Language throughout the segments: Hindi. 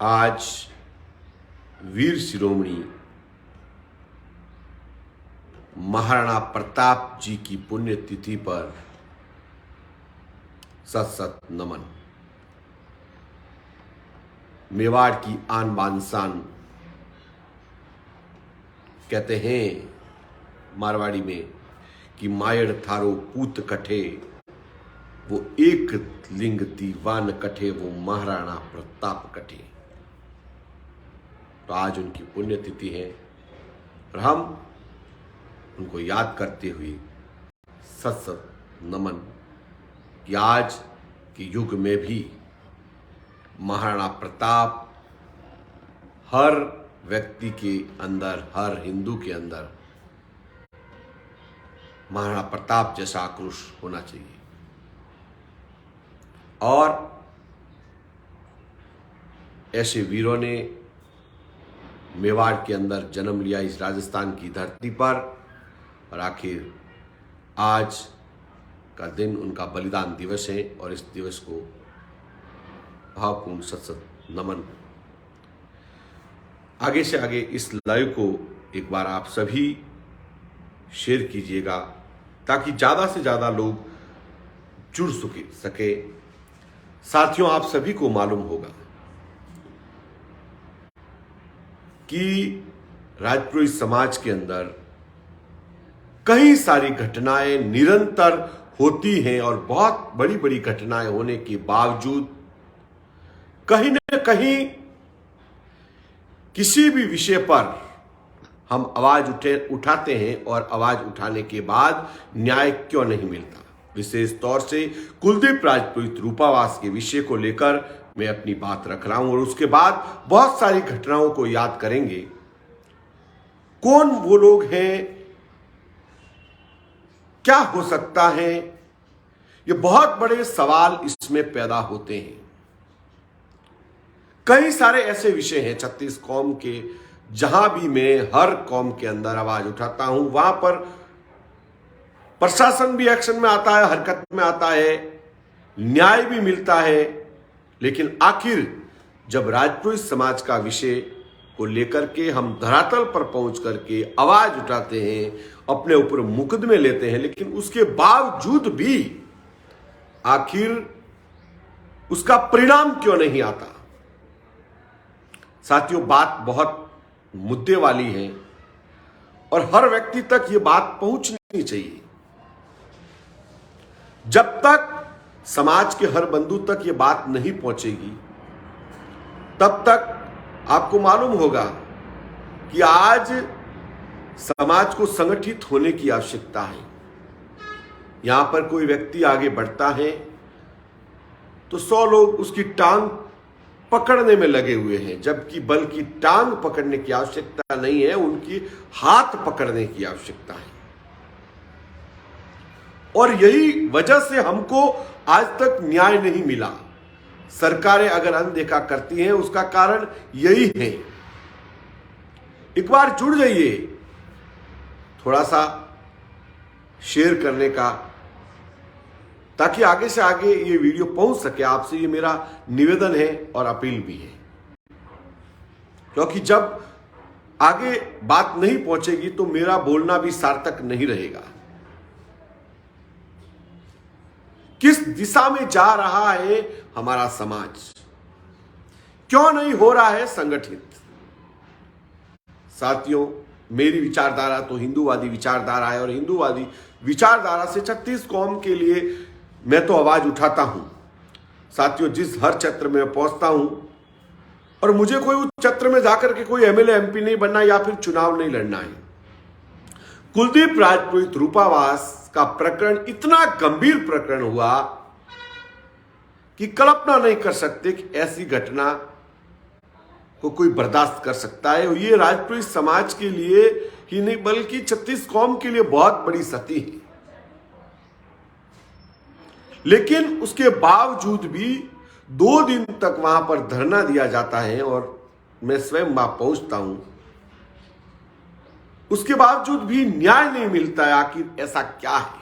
आज वीर शिरोमणि महाराणा प्रताप जी की पुण्यतिथि पर सत सत नमन। मेवाड़ की आन बान शान, कहते हैं मारवाड़ी में कि मायड़ थारो पूत कठे, वो एक लिंग दीवान कठे, वो महाराणा प्रताप कठे। तो आज उनकी पुण्यतिथि है और हम उनको याद करते हुए सत सत नमन कि आज के युग में भी महाराणा प्रताप हर व्यक्ति के अंदर, हर हिंदू के अंदर महाराणा प्रताप जैसा आक्रोश होना चाहिए। और ऐसे वीरों ने मेवाड़ के अंदर जन्म लिया, इस राजस्थान की धरती पर, और आखिर आज का दिन उनका बलिदान दिवस है और इस दिवस को भावपूर्ण सत सत नमन। आगे से आगे इस लाइव को एक बार आप सभी शेयर कीजिएगा ताकि ज़्यादा से ज़्यादा लोग जुड़ सके। साथियों, आप सभी को मालूम होगा कि राजपुरोहित समाज के अंदर कई सारी घटनाएं निरंतर होती हैं और बहुत बड़ी बड़ी घटनाएं होने के बावजूद कहीं न कहीं किसी भी विषय पर हम आवाज उठाते हैं और आवाज उठाने के बाद न्याय क्यों नहीं मिलता। विशेष तौर से कुलदीप राजपुरोहित रूपावास के विषय को लेकर मैं अपनी बात रख रहा हूं और उसके बाद बहुत सारी घटनाओं को याद करेंगे। कौन वो लोग हैं, क्या हो सकता है, ये बहुत बड़े सवाल इसमें पैदा होते हैं। कई सारे ऐसे विषय हैं 36 कौम के, जहां भी मैं हर कौम के अंदर आवाज उठाता हूं वहां पर प्रशासन भी एक्शन में आता है, हरकत में आता है, न्याय भी मिलता है। लेकिन आखिर जब राजपुरोहित समाज का विषय को लेकर के हम धरातल पर पहुंच करके आवाज उठाते हैं, अपने ऊपर मुकदमे लेते हैं, लेकिन उसके बावजूद भी आखिर उसका परिणाम क्यों नहीं आता। साथियों, बात बहुत मुद्दे वाली है और हर व्यक्ति तक यह बात पहुंचनी चाहिए। जब तक समाज के हर बंधु तक यह बात नहीं पहुंचेगी तब तक आपको मालूम होगा कि आज समाज को संगठित होने की आवश्यकता है। यहां पर कोई व्यक्ति आगे बढ़ता है तो 100 लोग उसकी टांग पकड़ने में लगे हुए हैं, जबकि बल्कि टांग पकड़ने की आवश्यकता नहीं है, उनकी हाथ पकड़ने की आवश्यकता है। और यही वजह से हमको आज तक न्याय नहीं मिला। सरकारें अगर अनदेखा करती हैं उसका कारण यही है। एक बार जुड़ जाइए, थोड़ा सा शेयर करने का, ताकि आगे से आगे ये वीडियो पहुंच सके। आपसे ये मेरा निवेदन है और अपील भी है, क्योंकि जब आगे बात नहीं पहुंचेगी तो मेरा बोलना भी सार्थक नहीं रहेगा। किस दिशा में जा रहा है हमारा समाज, क्यों नहीं हो रहा है संगठित। साथियों, मेरी विचारधारा तो हिंदूवादी विचारधारा है और हिंदूवादी विचारधारा से 36 कौम के लिए मैं तो आवाज उठाता हूं। साथियों, जिस हर क्षेत्र में पहुंचता हूं, और मुझे कोई उस क्षेत्र में जाकर के कोई एमएलए एमपी नहीं बनना या फिर चुनाव नहीं लड़ना है। कुलदीप राजपुरोहित रूपावास का प्रकरण इतना गंभीर प्रकरण हुआ कि कल्पना नहीं कर सकते कि ऐसी घटना को कोई बर्दाश्त कर सकता है। ये राजपुरोहित समाज के लिए ही नहीं बल्कि 36 कौम के लिए बहुत बड़ी क्षति है। लेकिन उसके बावजूद भी 2 दिन तक वहां पर धरना दिया जाता है और मैं स्वयं वहां पहुंचता हूं, उसके बावजूद भी न्याय नहीं मिलता है। आखिर ऐसा क्या है,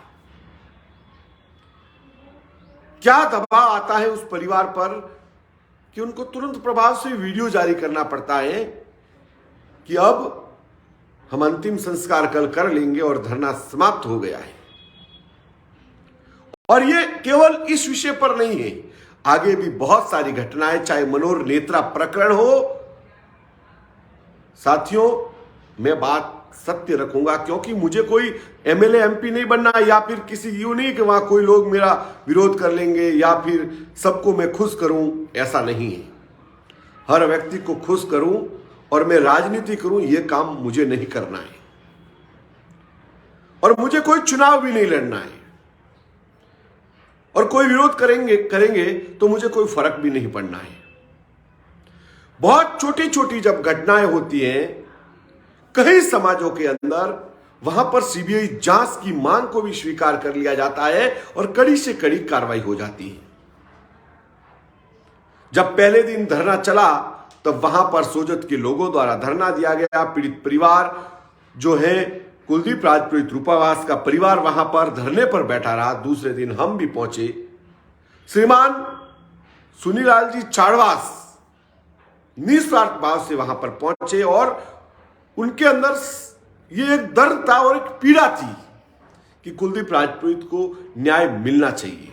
क्या दबाव आता है उस परिवार पर कि उनको तुरंत प्रभाव से वीडियो जारी करना पड़ता है कि अब हम अंतिम संस्कार कल कर लेंगे और धरना समाप्त हो गया है। और ये केवल इस विषय पर नहीं है, आगे भी बहुत सारी घटनाएं, चाहे मनोहर नेत्रा प्रकरण हो। साथियों, मैं बात सत्य रखूंगा, क्योंकि मुझे कोई एमएलए एमपी नहीं बनना, या फिर किसी यूं नहीं कि वहां कोई लोग मेरा विरोध कर लेंगे या फिर सबको मैं खुश करूं, ऐसा नहीं है। हर व्यक्ति को खुश करूं और मैं राजनीति करूं, यह काम मुझे नहीं करना है। और मुझे कोई चुनाव भी नहीं लड़ना है, और कोई विरोध करेंगे तो मुझे कोई फर्क भी नहीं पड़ना है। बहुत छोटी छोटी जब घटनाएं होती हैं कई समाजों के अंदर, वहां पर सीबीआई जांच की मांग को भी स्वीकार कर लिया जाता है और कड़ी से कड़ी कार्रवाई हो जाती है। जब पहले दिन धरना चला तब वहां पर सोजत के लोगों द्वारा धरना दिया गया। पीड़ित परिवार जो है, कुलदीप राजपुरोहित रूपावास का परिवार वहां पर धरने पर बैठा रहा। दूसरे दिन हम भी पहुंचे। श्रीमान सुनीलाल जी चाड़वास निस्वार्थ भाव से वहां पर पहुंचे और उनके अंदर ये एक दर्द था और एक पीड़ा थी कि कुलदीप राजपुरोहित को न्याय मिलना चाहिए।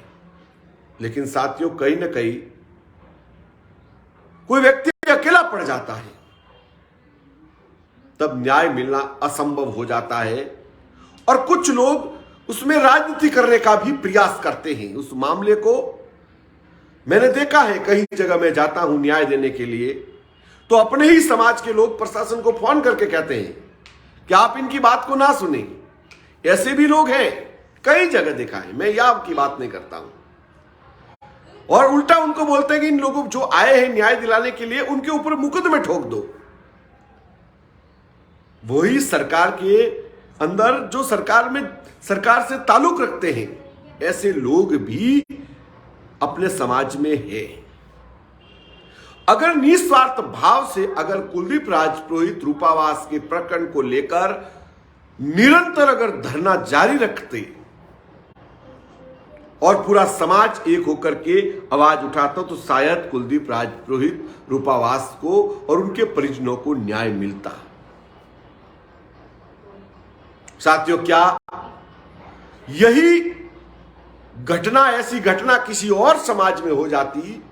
लेकिन साथियों, कहीं ना कहीं कोई व्यक्ति अकेला पड़ जाता है, तब न्याय मिलना असंभव हो जाता है और कुछ लोग उसमें राजनीति करने का भी प्रयास करते हैं। उस मामले को मैंने देखा है, कई जगह मैं जाता हूं न्याय देने के लिए, तो अपने ही समाज के लोग प्रशासन को फोन करके कहते हैं कि आप इनकी बात को ना सुने। ऐसे भी लोग हैं, कई जगह देखा है, मैं यह की बात नहीं करता हूं। और उल्टा उनको बोलते हैं कि इन लोगों जो आए हैं न्याय दिलाने के लिए, उनके ऊपर मुकदमे ठोक दो। वही सरकार के अंदर जो सरकार से ताल्लुक रखते हैं, ऐसे लोग भी अपने समाज में है। अगर निस्वार्थ भाव से अगर कुलदीप राजपुरोहित रूपावास के प्रकरण को लेकर निरंतर अगर धरना जारी रखते और पूरा समाज एक होकर के आवाज उठाता, तो शायद कुलदीप राजपुरोहित रूपावास को और उनके परिजनों को न्याय मिलता। साथियों, क्या यही घटना, ऐसी घटना किसी और समाज में हो जाती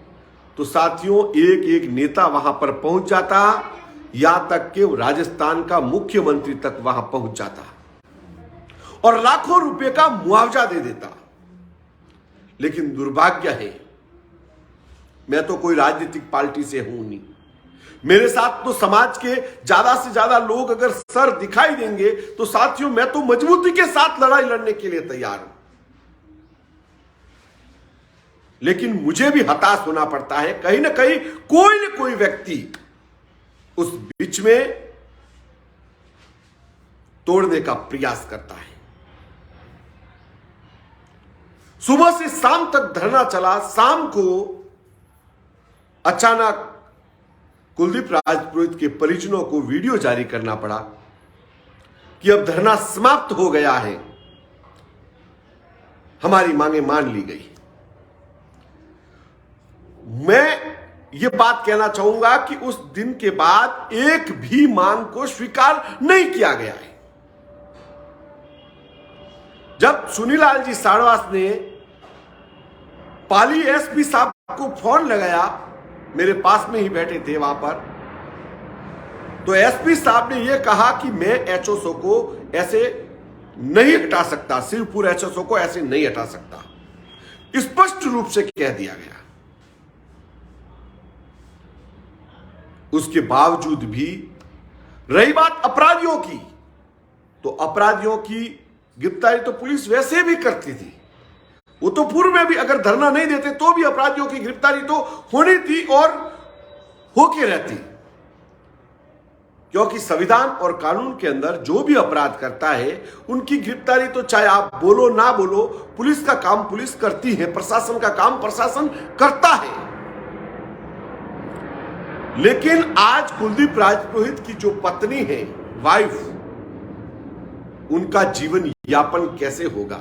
तो साथियों एक एक नेता वहां पर पहुंच जाता, यहां तक कि राजस्थान का मुख्यमंत्री तक वहां पहुंच जाता और लाखों रुपए का मुआवजा दे देता। लेकिन दुर्भाग्य है, मैं तो कोई राजनीतिक पार्टी से हूं नहीं, मेरे साथ तो समाज के ज्यादा से ज्यादा लोग अगर सर दिखाई देंगे तो साथियों मैं तो मजबूती के साथ लड़ाई लड़ने के लिए तैयार हूं। लेकिन मुझे भी हताश होना पड़ता है, कहीं ना कहीं कोई न कोई व्यक्ति उस बीच में तोड़ने का प्रयास करता है। सुबह से शाम तक धरना चला, शाम को अचानक कुलदीप राजपुरोहित के परिजनों को वीडियो जारी करना पड़ा कि अब धरना समाप्त हो गया है, हमारी मांगे मान ली गई। मैं यह बात कहना चाहूंगा कि उस दिन के बाद एक भी मांग को स्वीकार नहीं किया गया है। जब सुनीलाल जी चाड़वास ने पाली एसपी साहब को फोन लगाया, मेरे पास में ही बैठे थे वहां पर, तो एसपी साहब ने यह कहा कि मैं एचओसओ को ऐसे नहीं हटा सकता, शिवपुर एचओसओ को ऐसे नहीं हटा सकता, स्पष्ट रूप से कह दिया गया। उसके बावजूद भी रही बात अपराधियों की, तो अपराधियों की गिरफ्तारी तो पुलिस वैसे भी करती थी, वो तो पूर्व में भी अगर धरना नहीं देते तो भी अपराधियों की गिरफ्तारी तो होनी थी और होके रहती, क्योंकि संविधान और कानून के अंदर जो भी अपराध करता है उनकी गिरफ्तारी तो चाहे आप बोलो ना बोलो, पुलिस का काम पुलिस करती है, प्रशासन का काम प्रशासन करता है। लेकिन आज कुलदीप राजपुरोहित की जो पत्नी है, वाइफ, उनका जीवन यापन कैसे होगा,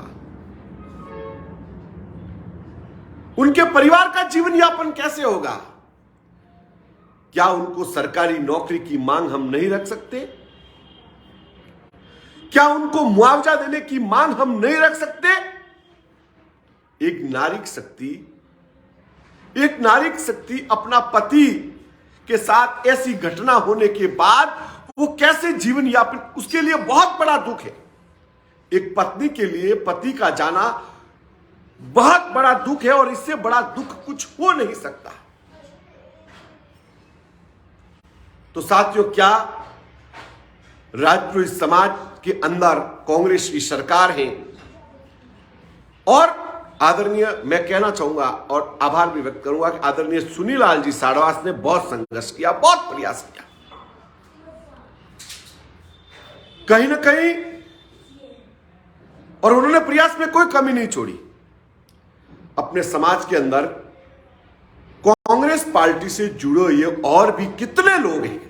उनके परिवार का जीवन यापन कैसे होगा, क्या उनको सरकारी नौकरी की मांग हम नहीं रख सकते? क्या उनको मुआवजा देने की मांग हम नहीं रख सकते? एक नारीक शक्ति अपना पति के साथ ऐसी घटना होने के बाद वो कैसे जीवन यापन, उसके लिए बहुत बड़ा दुख है। एक पत्नी के लिए पति का जाना बहुत बड़ा दुख है और इससे बड़ा दुख कुछ हो नहीं सकता। तो साथियों, क्या राजपुरोहित समाज के अंदर कांग्रेस की सरकार है? और आदरणीय, मैं कहना चाहूंगा और आभार भी व्यक्त करूंगा कि आदरणीय सुनीलाल जी साडवास ने बहुत संघर्ष किया, बहुत प्रयास किया, कहीं ना कहीं, और उन्होंने प्रयास में कोई कमी नहीं छोड़ी। अपने समाज के अंदर कांग्रेस पार्टी से जुड़े हुए और भी कितने लोग हैं।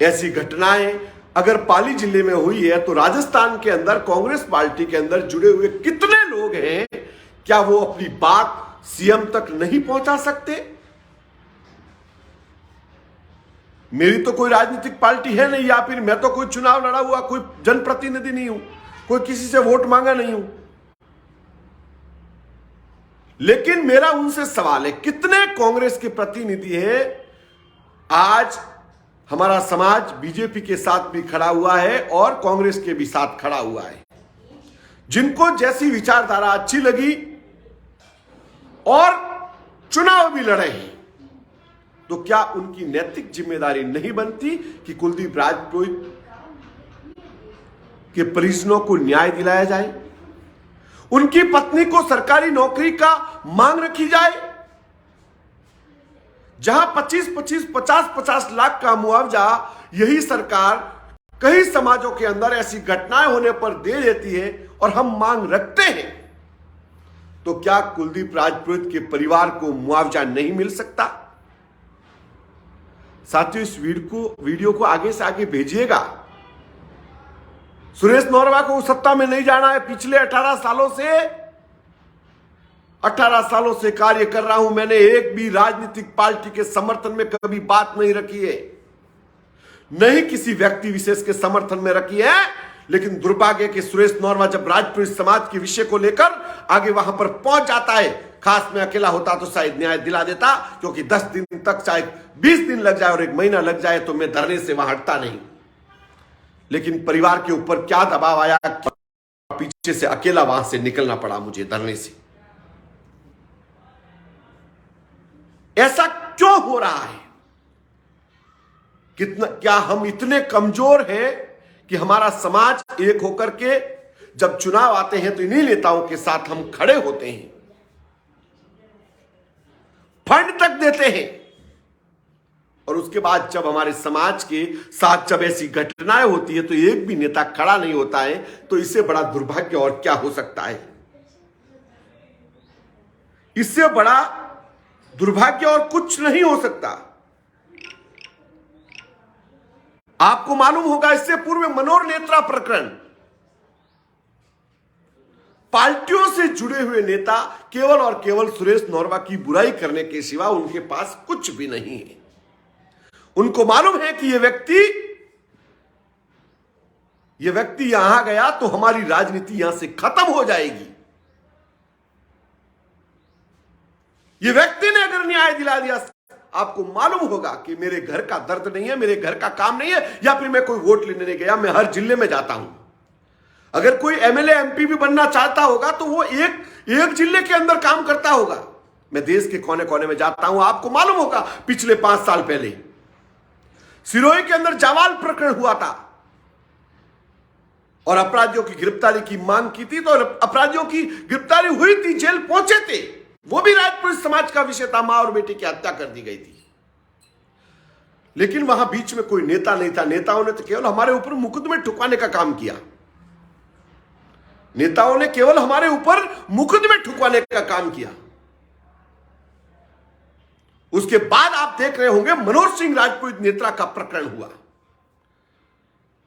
ऐसी घटनाएं अगर पाली जिले में हुई है तो राजस्थान के अंदर कांग्रेस पार्टी के अंदर जुड़े हुए कितने लोग हैं? क्या वो अपनी बात सीएम तक नहीं पहुंचा सकते? मेरी तो कोई राजनीतिक पार्टी है नहीं, या फिर मैं तो कोई चुनाव लड़ा हुआ कोई जनप्रतिनिधि नहीं हूं, कोई किसी से वोट मांगा नहीं हूं। लेकिन मेरा उनसे सवाल है, कितने कांग्रेस के प्रतिनिधि हैं? आज हमारा समाज बीजेपी के साथ भी खड़ा हुआ है और कांग्रेस के भी साथ खड़ा हुआ है, जिनको जैसी विचारधारा अच्छी लगी और चुनाव भी लड़े हैं। तो क्या उनकी नैतिक जिम्मेदारी नहीं बनती कि कुलदीप राजपुरोहित के परिजनों को न्याय दिलाया जाए, उनकी पत्नी को सरकारी नौकरी का मांग रखी जाए? जहां 25-25, 50-50 लाख का मुआवजा यही सरकार कई समाजों के अंदर ऐसी घटनाएं होने पर दे देती है और हम मांग रखते हैं, तो क्या कुलदीप राजपुरोहित के परिवार को मुआवजा नहीं मिल सकता? साथियों, इस वीडियो को आगे से आगे भेजिएगा। सुरेश नौरवा को सत्ता में नहीं जाना है। पिछले 18 सालों से कार्य कर रहा हूं। मैंने एक भी राजनीतिक पार्टी के समर्थन में कभी बात नहीं रखी है, नहीं किसी व्यक्ति विशेष के समर्थन में रखी है। लेकिन दुर्भाग्य कि सुरेश नौरवा जब राजपुरोहित समाज के विषय को लेकर आगे वहां पर पहुंच जाता है, खास में अकेला होता तो शायद न्याय दिला देता, क्योंकि 10 दिन तक, चाहे 20 दिन लग जाए और 1 महीना लग जाए, तो मैं धरने से वहां हटता नहीं। लेकिन परिवार के ऊपर क्या दबाव आया, पीछे से अकेला वहां से निकलना पड़ा मुझे धरने से। ऐसा क्यों हो रहा है? क्या हम इतने कमजोर हैं कि हमारा समाज एक होकर के जब चुनाव आते हैं तो इन्हीं नेताओं के साथ हम खड़े होते हैं, फंड तक देते हैं, और उसके बाद जब हमारे समाज के साथ जब ऐसी घटनाएं होती है तो एक भी नेता खड़ा नहीं होता है? तो इससे बड़ा दुर्भाग्य और क्या हो सकता है? इससे बड़ा दुर्भाग्य और कुछ नहीं हो सकता। आपको मालूम होगा, इससे पूर्व मनोहर नेत्रा प्रकरण, पार्टियों से जुड़े हुए नेता केवल और केवल सुरेश नौरवा की बुराई करने के सिवा उनके पास कुछ भी नहीं है। उनको मालूम है कि ये व्यक्ति यहां गया तो हमारी राजनीति यहां से खत्म हो जाएगी। ये व्यक्ति ने अगर न्याय दिला दिया, आपको मालूम होगा कि मेरे घर का दर्द नहीं है, मेरे घर का काम नहीं है, या फिर मैं कोई वोट लेने नहीं गया, मैं हर जिले में जाता हूं। अगर कोई एमएलए एमपी भी बनना चाहता होगा तो वो एक जिले के अंदर काम करता होगा। मैं देश के कोने कोने में जाता हूं। आपको मालूम होगा, पिछले 5 साल पहले सिरोही के अंदर जावाल प्रकरण हुआ था और अपराधियों की गिरफ्तारी की मांग की थी, तो अपराधियों की गिरफ्तारी हुई थी, जेल पहुंचे थे। वो भी राजपुरोहित समाज का विषय था, मां और बेटी की हत्या कर दी गई थी। लेकिन वहां बीच में कोई नेता नहीं था। नेताओं ने तो केवल हमारे ऊपर मुकदमे ठुकवाने का काम किया। नेताओं ने केवल हमारे ऊपर मुकदमे ठुकवाने का काम किया। उसके बाद आप देख रहे होंगे मनोहर सिंह राजपुरोहित नेत्रा का प्रकरण हुआ,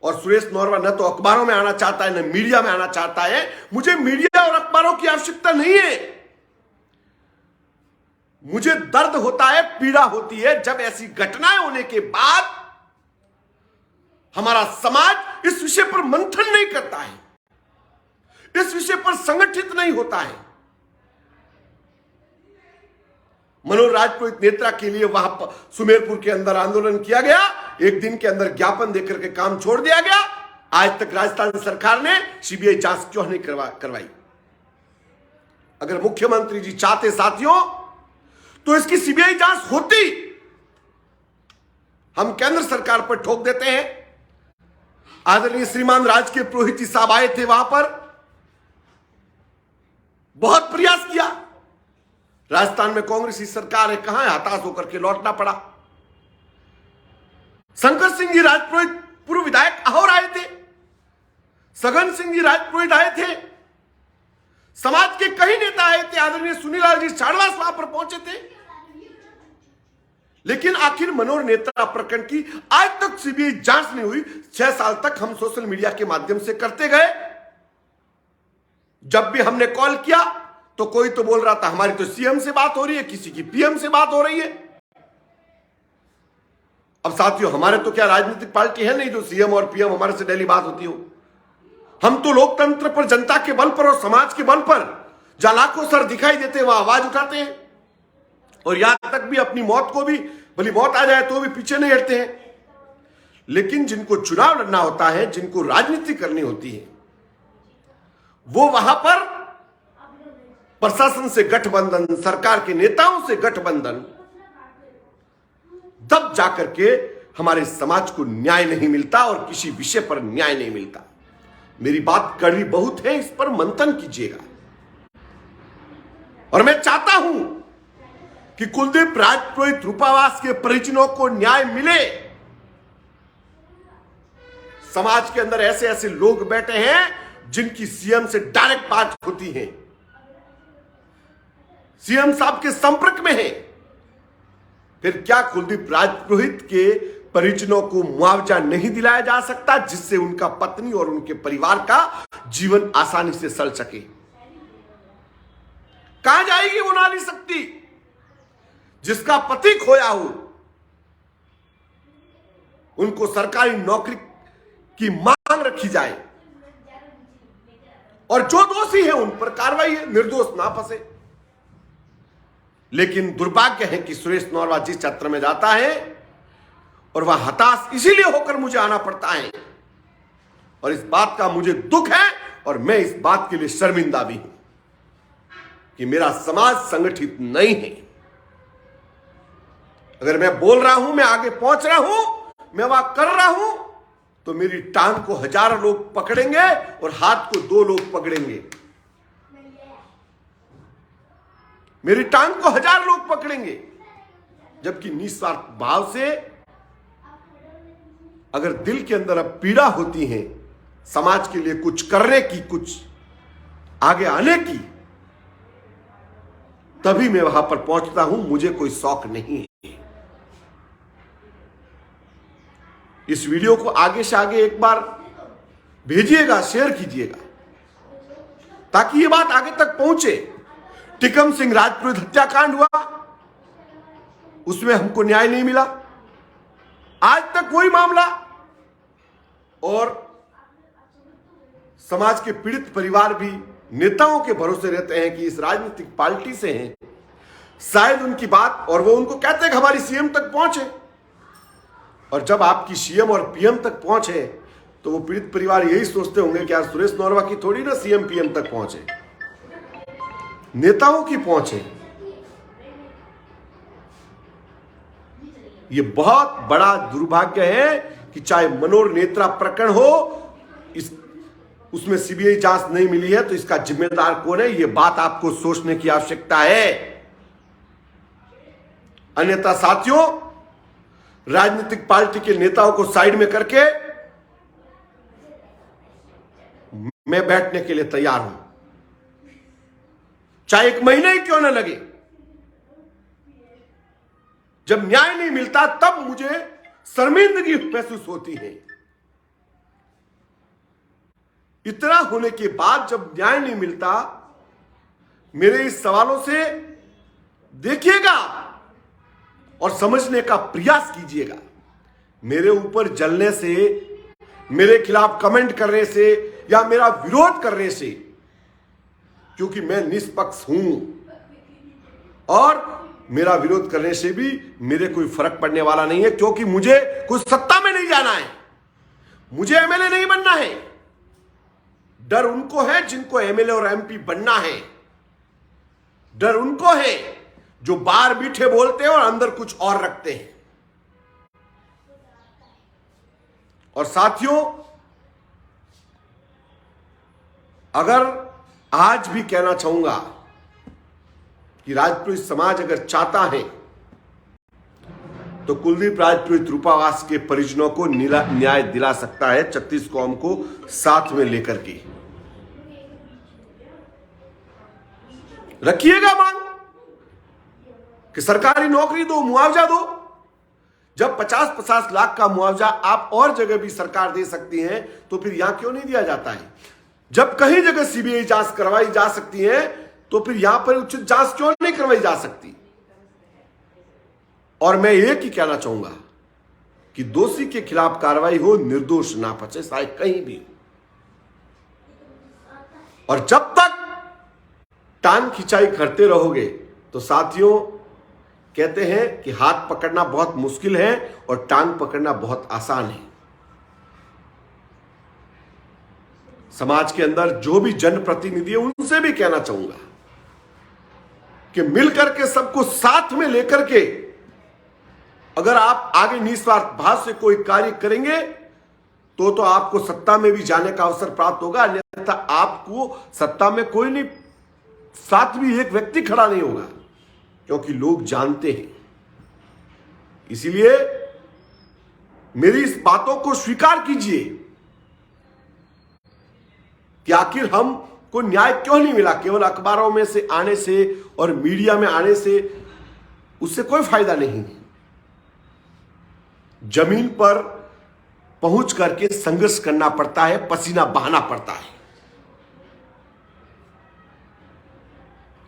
और सुरेश नौरवा न तो अखबारों में आना चाहता है, न मीडिया में आना चाहता है। मुझे मीडिया और अखबारों की आवश्यकता नहीं है। मुझे दर्द होता है, पीड़ा होती है जब ऐसी घटनाएं होने के बाद हमारा समाज इस विषय पर मंथन नहीं करता है, इस विषय पर संगठित नहीं होता है। मनोज राजपुरोहित नेत्रा के लिए वहां सुमेरपुर के अंदर आंदोलन किया गया, एक दिन के अंदर ज्ञापन देकर के काम छोड़ दिया गया। आज तक राजस्थान सरकार ने सीबीआई जांच क्यों नहीं करवाई? अगर मुख्यमंत्री जी चाहते साथियों तो इसकी सीबीआई जांच होती। हम केंद्र सरकार पर ठोक देते हैं। आदरणीय श्रीमान राजकीय पुरोहित जी साहब आए थे वहां पर, बहुत प्रयास किया। राजस्थान में कांग्रेस की सरकार है, कहां है, हताश होकर के लौटना पड़ा। शंकर सिंह जी राजपुरोहित पूर्व विधायक अहोर आए थे, सघन सिंह जी राजपुरोहित आए थे, समाज के कई नेता आए थे, आदरणीय सुनीलाल जी चाड़वास वहां पर पहुंचे थे। लेकिन आखिर मनोज नेत्रा प्रकरण की आज तक सीबीआई जांच नहीं हुई। 6 साल तक हम सोशल मीडिया के माध्यम से करते गए। जब भी हमने कॉल किया तो कोई तो बोल रहा था हमारी तो सीएम से बात हो रही है, किसी की पीएम से बात हो रही है। अब साथियों, हमारे तो क्या राजनीतिक पार्टी है नहीं जो सीएम और पीएम हमारे से डेली बात होती हो। हम तो लोकतंत्र पर, जनता के बल पर और समाज के बल पर जहां लाखों सर दिखाई देते हैं वहां आवाज उठाते हैं, और यहां तक भी अपनी मौत को भी, भली मौत आ जाए तो भी पीछे नहीं हटते हैं। लेकिन जिनको चुनाव लड़ना होता है, जिनको राजनीति करनी होती है, वो वहां पर प्रशासन से गठबंधन, सरकार के नेताओं से गठबंधन, तब जाकर के हमारे समाज को न्याय नहीं मिलता और किसी विषय पर न्याय नहीं मिलता। मेरी बात कड़वी बहुत है, इस पर मंथन कीजिएगा। और मैं चाहता हूं कि कुलदीप राजपुरोहित रूपावास के परिजनों को न्याय मिले। समाज के अंदर ऐसे ऐसे लोग बैठे हैं जिनकी सीएम से डायरेक्ट बात होती है, सीएम साहब के संपर्क में है। फिर क्या कुलदीप राजपुरोहित के परिजनों को मुआवजा नहीं दिलाया जा सकता, जिससे उनका पत्नी और उनके परिवार का जीवन आसानी से चल सके? कहां जाएगी वो नारी शक्ति जिसका पति खोया हो? उनको सरकारी नौकरी की मांग रखी जाए और जो दोषी है उन पर कार्रवाई है, निर्दोष ना फंसे। लेकिन दुर्भाग्य है कि सुरेश नौरवा जिस क्षेत्र में जाता है और वह हताश इसीलिए होकर मुझे आना पड़ता है, और इस बात का मुझे दुख है और मैं इस बात के लिए शर्मिंदा भी हूं कि मेरा समाज संगठित नहीं है। अगर मैं बोल रहा हूं, मैं आगे पहुंच रहा हूं, मैं वहां कर रहा हूं, तो मेरी टांग को हजारों लोग पकड़ेंगे और हाथ को 2 लोग पकड़ेंगे। मेरी टांग को 1000 लोग पकड़ेंगे, जबकि निस्वार्थ भाव से अगर दिल के अंदर अब पीड़ा होती है समाज के लिए कुछ करने की, कुछ आगे आने की, तभी मैं वहां पर पहुंचता हूं। मुझे कोई शौक नहीं है। इस वीडियो को आगे से आगे एक बार भेजिएगा, शेयर कीजिएगा, ताकि ये बात आगे तक पहुंचे। टिकम सिंह राजपुरोहित हत्याकांड हुआ, उसमें हमको न्याय नहीं मिला, आज तक वही मामला, और समाज के पीड़ित परिवार भी नेताओं के भरोसे रहते हैं कि इस राजनीतिक पार्टी से हैं, शायद उनकी बात, और वो उनको कहते हैं कि हमारी सीएम तक पहुंचे। और जब आपकी सीएम और पीएम तक पहुंचे तो वो पीड़ित परिवार यही सोचते होंगे कि यार सुरेश नौरवा की थोड़ी ना सीएम पीएम तक पहुंचे, नेताओं की पहुंचे। ये बहुत बड़ा दुर्भाग्य है कि चाहे मनोज नेत्रा प्रकरण हो, उसमें सीबीआई जांच नहीं मिली है, तो इसका जिम्मेदार कौन है? ये बात आपको सोचने की आवश्यकता है। अन्यथा साथियों, राजनीतिक पार्टी के नेताओं को साइड में करके मैं बैठने के लिए तैयार हूं, चाहे 1 महीना ही क्यों ना लगे। जब न्याय नहीं मिलता तब मुझे शर्मिंदगी महसूस होती है। इतना होने के बाद जब न्याय नहीं मिलता, मेरे इस सवालों से देखिएगा और समझने का प्रयास कीजिएगा। मेरे ऊपर जलने से, मेरे खिलाफ कमेंट करने से या मेरा विरोध करने से, क्योंकि मैं निष्पक्ष हूं और मेरा विरोध करने से भी मेरे कोई फर्क पड़ने वाला नहीं है, क्योंकि मुझे कोई सत्ता में नहीं जाना है, मुझे एमएलए नहीं बनना है। डर उनको है जिनको एमएलए और एमपी बनना है। डर उनको है जो बाहर मीठे बोलते हैं और अंदर कुछ और रखते हैं। और साथियों, अगर आज भी कहना चाहूंगा कि राजपुरोहित समाज अगर चाहता है तो कुलदीप राजपुरोहित रूपावास के परिजनों को न्याय दिला सकता है, 36 कौम को साथ में लेकर के। रखिएगा मांग कि सरकारी नौकरी दो, मुआवजा दो। जब 50-50 लाख का मुआवजा आप और जगह भी सरकार दे सकती है तो फिर यहां क्यों नहीं दिया जाता है? जब कहीं जगह सीबीआई जांच करवाई जा सकती है तो फिर यहां पर उचित जांच क्यों नहीं करवाई जा सकती? और मैं एक ही कहना चाहूंगा कि दोषी के खिलाफ कार्रवाई हो, निर्दोष ना बचे, चाहे कहीं भी। और जब तक टांग खिंचाई करते रहोगे तो साथियों, कहते हैं कि हाथ पकड़ना बहुत मुश्किल है और टांग पकड़ना बहुत आसान है। समाज के अंदर जो भी जनप्रतिनिधि है उनसे भी कहना चाहूंगा कि मिलकर के सबको साथ में लेकर के अगर आप आगे निस्वार्थ भाव से कोई कार्य करेंगे तो आपको सत्ता में भी जाने का अवसर प्राप्त होगा। अन्यथा आपको सत्ता में कोई नहीं, साथ भी एक व्यक्ति खड़ा नहीं होगा, क्योंकि लोग जानते हैं। इसीलिए मेरी इस बातों को स्वीकार कीजिए कि आखिर हमको न्याय क्यों नहीं मिला। केवल अखबारों में से आने से और मीडिया में आने से उससे कोई फायदा नहीं है। जमीन पर पहुंच करके संघर्ष करना पड़ता है, पसीना बहाना पड़ता है,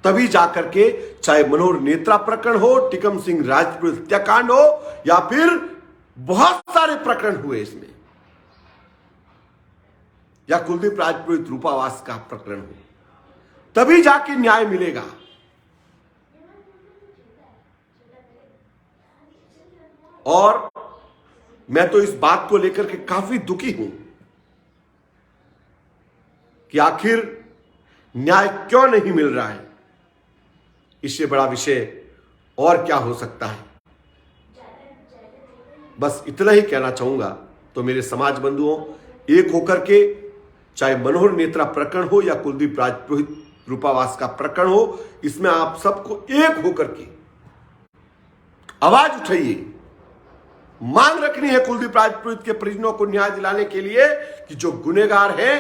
तभी जाकर के, चाहे मनोहर नेत्रा प्रकरण हो, टिकम सिंह राजपुरोहित हत्याकांड हो या फिर बहुत सारे प्रकरण हुए इसमें, या कुलदीप राजपुरोहित रूपावास का प्रकरण हो, तभी जाके न्याय मिलेगा। और मैं तो इस बात को लेकर के काफी दुखी हूं कि आखिर न्याय क्यों नहीं मिल रहा है। इससे बड़ा विषय और क्या हो सकता है। बस इतना ही कहना चाहूंगा। तो मेरे समाज बंधुओं, एक होकर के, चाहे मनोहर नेत्रा प्रकरण हो या कुलदीप राजपुरोहित रूपावास का प्रकरण हो, इसमें आप सबको एक होकर के आवाज उठाइए। मांग रखनी है कुलदीप राजपुरोहित के परिजनों को न्याय दिलाने के लिए कि जो गुनहगार है,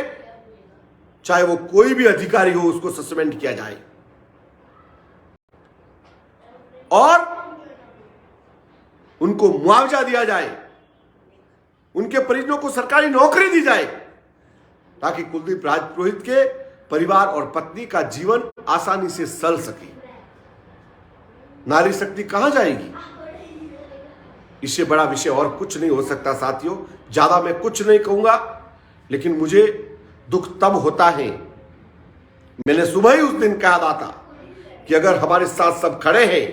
चाहे वो कोई भी अधिकारी हो, उसको सस्पेंड किया जाए और उनको मुआवजा दिया जाए, उनके परिजनों को सरकारी नौकरी दी जाए, ताकि कुलदीप राजपुरोहित के परिवार और पत्नी का जीवन आसानी से चल सके। नारी शक्ति कहां जाएगी? इससे बड़ा विषय और कुछ नहीं हो सकता साथियों। ज्यादा मैं कुछ नहीं कहूंगा, लेकिन मुझे दुख तब होता है, मैंने सुबह ही उस दिन कहा था कि अगर हमारे साथ सब खड़े हैं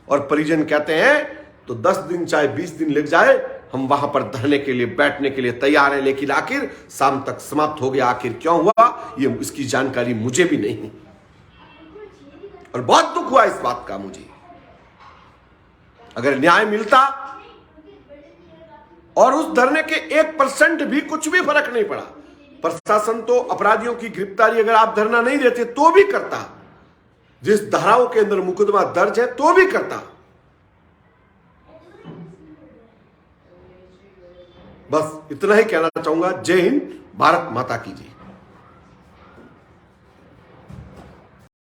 और परिजन कहते हैं तो 10 दिन चाहे 20 दिन लग जाए, हम वहां पर धरने के लिए, बैठने के लिए तैयार हैं। लेकिन आखिर शाम तक समाप्त हो गया। आखिर क्यों हुआ ये इसकी जानकारी मुझे भी नहीं, और बहुत दुख हुआ इस बात का मुझे। अगर न्याय मिलता और उस धरने के 1% भी कुछ भी फर्क नहीं पड़ा, प्रशासन तो अपराधियों की गिरफ्तारी अगर आप धरना नहीं देते तो भी करता, जिस धाराओं के अंदर मुकदमा दर्ज है तो भी करता। बस इतना ही कहना चाहूंगा। जय हिंद, भारत माता की जय।